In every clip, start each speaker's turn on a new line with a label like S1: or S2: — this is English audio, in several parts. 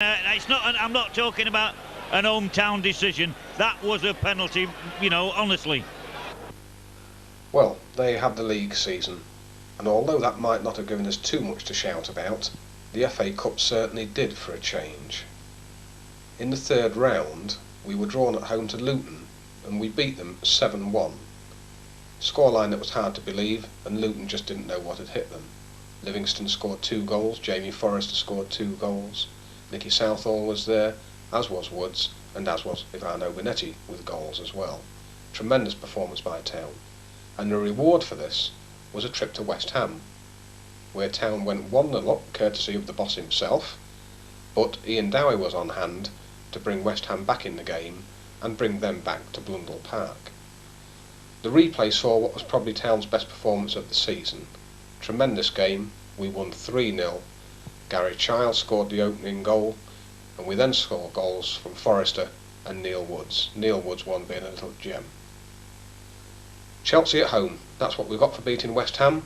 S1: It's not. I'm not talking about an hometown decision. That was a penalty, you know, honestly.
S2: Well, they had the league season, and although that might not have given us too much to shout about, the FA Cup certainly did for a change. In the third round, we were drawn at home to Luton, and we beat them 7-1. Scoreline that was hard to believe, and Luton just didn't know what had hit them. Livingston scored 2 goals, Jamie Forrester scored 2 goals, Nicky Southall was there, as was Woods, and as was Ivano Bonetti with goals as well. Tremendous performance by Town, and the reward for this was a trip to West Ham, where Town went 1-0 up, courtesy of the boss himself, but Ian Dowie was on hand to bring West Ham back in the game and bring them back to Blundell Park. The replay saw what was probably Town's best performance of the season. Tremendous game, we won 3-0. Gary Childs scored the opening goal, and we then scored goals from Forrester and Neil Woods. Neil Woods one being a little gem. Chelsea at home, that's what we got for beating West Ham.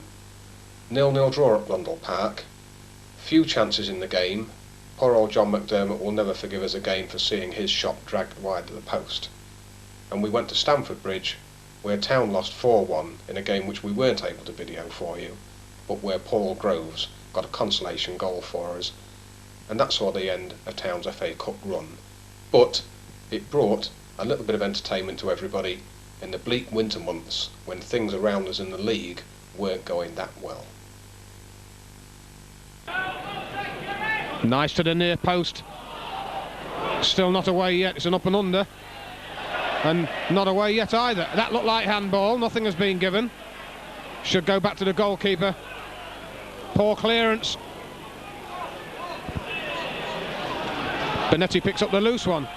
S2: 0-0 draw at Blundell Park. Few chances in the game. Poor old John McDermott will never forgive us again for seeing his shot dragged wide of the post. And we went to Stamford Bridge, where Town lost 4-1 in a game which we weren't able to video for you, but where Paul Groves got a consolation goal for us, and that saw the end of Town's FA Cup run. But it brought a little bit of entertainment to everybody in the bleak winter months when things around us in the league weren't going that well.
S3: Nice to the near post. Still not away yet, it's an up and under. And not away yet either. That looked like handball, nothing has been given. Should go back to the goalkeeper. Poor clearance. Bonetti picks up the loose one.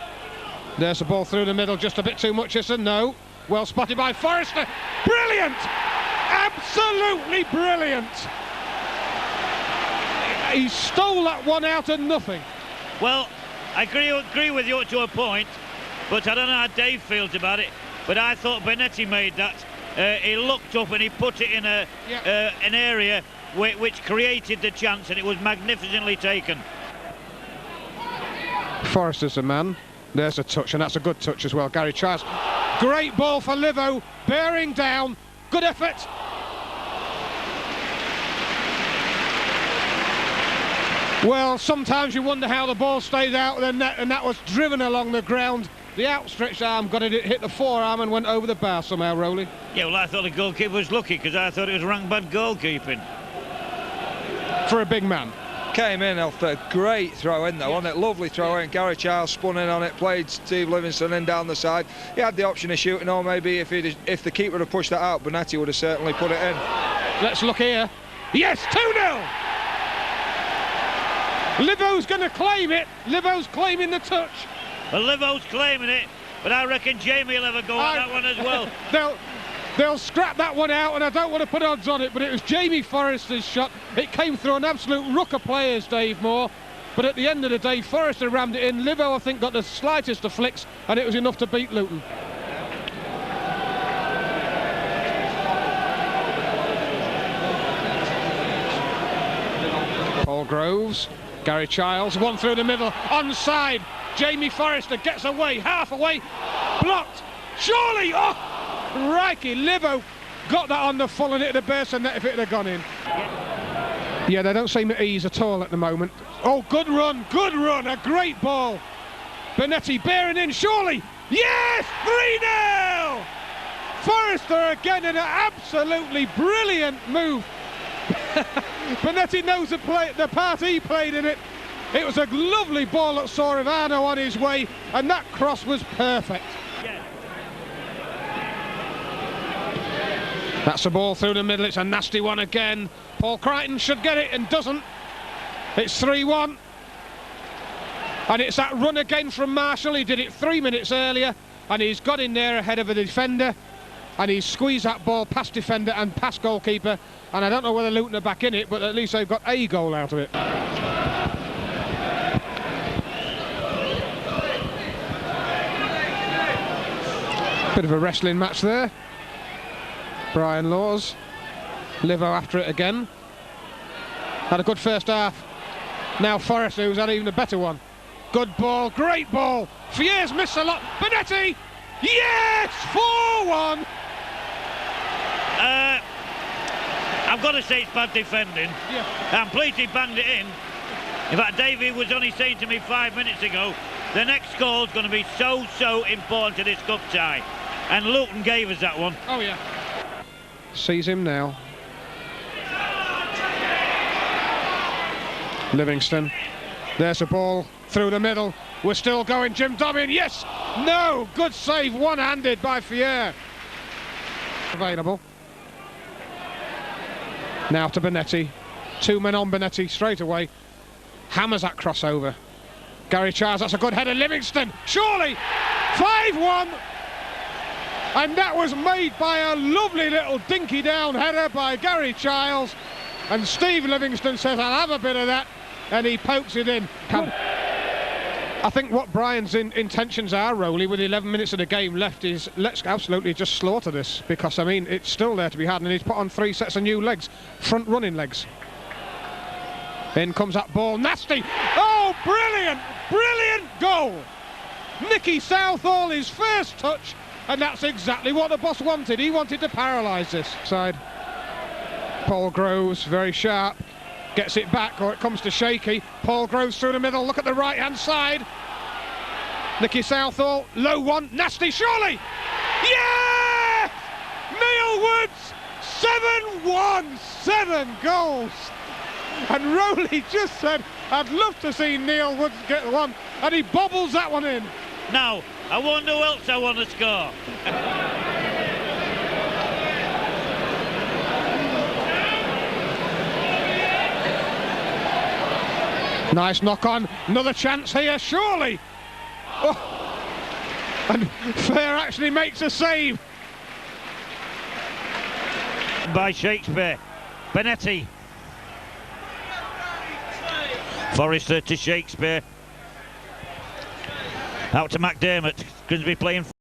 S3: There's the ball through the middle, just a bit too much, yes and no. Well spotted by Forrester. Brilliant! Absolutely brilliant! He stole that one out of nothing.
S1: Well, I agree with you to a point, but I don't know how Dave feels about it, but I thought Bonetti made that. He looked up and he put it in an area which created the chance, and it was magnificently taken.
S3: Forrester's the man. There's a touch, and that's a good touch as well. Gary Childs. Great ball for Livo, bearing down. Good effort. Well, sometimes you wonder how the ball stays out of the net, and that was driven along the ground. The outstretched arm got it, hit the forearm and went over the bar somehow, Rowley.
S1: Yeah, well, I thought the goalkeeper was lucky, because I thought it was rank bad goalkeeping.
S3: For a big man.
S4: Came in off a great throw in though, wasn't it? Lovely throw in. Gary Childs spun in on it, played Steve Livingston in down the side. He had the option of shooting, or maybe if the keeper would have pushed that out, Bonetti would have certainly put it in.
S3: Let's look here. Yes, 2-0! Livo's going to claim it. Livo's claiming the touch.
S1: Well, Livo's claiming it, but I reckon Jamie will have a go at that one as well.
S3: They'll scrap that one out, and I don't want to put odds on it, but it was Jamie Forrester's shot. It came through an absolute ruck of players, Dave Moore, but at the end of the day, Forrester rammed it in. Livo, I think, got the slightest of flicks, and it was enough to beat Luton. Paul Groves, Gary Childs, one through the middle, onside. Jamie Forrester gets away, half away, blocked. Surely, oh! Crikey, Livo got that on the full, and it'd have burst the net if it had gone in. Yeah, they don't seem at ease at all at the moment. Oh, good run, a great ball. Bonetti bearing in, surely. Yes, 3-0! Forrester again in an absolutely brilliant move. Bonetti knows the part he played in it. It was a lovely ball that saw Ivano on his way, and that cross was perfect. That's a ball through the middle, it's a nasty one again. Paul Crichton should get it and doesn't. It's 3-1. And it's that run again from Marshall. He did it 3 minutes earlier, and he's got in there ahead of a defender, and he's squeezed that ball past defender and past goalkeeper. And I don't know whether Luton are back in it, but at least they've got a goal out of it. Bit of a wrestling match there. Brian Laws, Livo after it again. Had a good first half. Now Forrester, who's had even a better one. Good ball, great ball. Fier's missed a lot. Benetti! Yes! 4-1!
S1: I've got to say it's bad defending.
S3: Yeah.
S1: I'm pleased he banged it in. In fact, Davey was only saying to me 5 minutes ago, the next goal's going to be so important to this cup tie. And Luton gave us that one.
S3: Oh, yeah. Sees him now. Livingston. There's a ball through the middle. We're still going. Jim Dobbin. Yes! No! Good save, one-handed by Fier. Available. Now to Benetti. 2 men on Benetti straight away. Hammers that crossover. Gary Charles, that's a good header. Livingston, surely! 5-1! And that was made by a lovely little dinky down header by Gary Childs. And Steve Livingston says, I'll have a bit of that. And he pokes it in. I think what Brian's intentions are, Rowley, with 11 minutes of the game left, is let's absolutely just slaughter this. Because, I mean, it's still there to be had. And he's put on 3 sets of new legs. Front running legs. In comes that ball. Nasty. Oh, brilliant. Brilliant goal. Nicky Southall, his first touch. And that's exactly what the boss wanted. He wanted to paralyse this side. Paul Groves, very sharp. Gets it back, or it comes to Shaky. Paul Groves through the middle. Look at the right-hand side. Nicky Southall, low one. Nasty, surely. Yeah! Neil Woods, 7-1. 7 goals. And Rowley just said, I'd love to see Neil Woods get one. And he bobbles that one in.
S1: Now, I wonder who else I want to score.
S3: Nice knock on. Another chance here, surely. Oh. And Fair actually makes a save.
S1: By Shakespeare. Benetti. Forrester to Shakespeare. Out to McDermott. Grimsby playing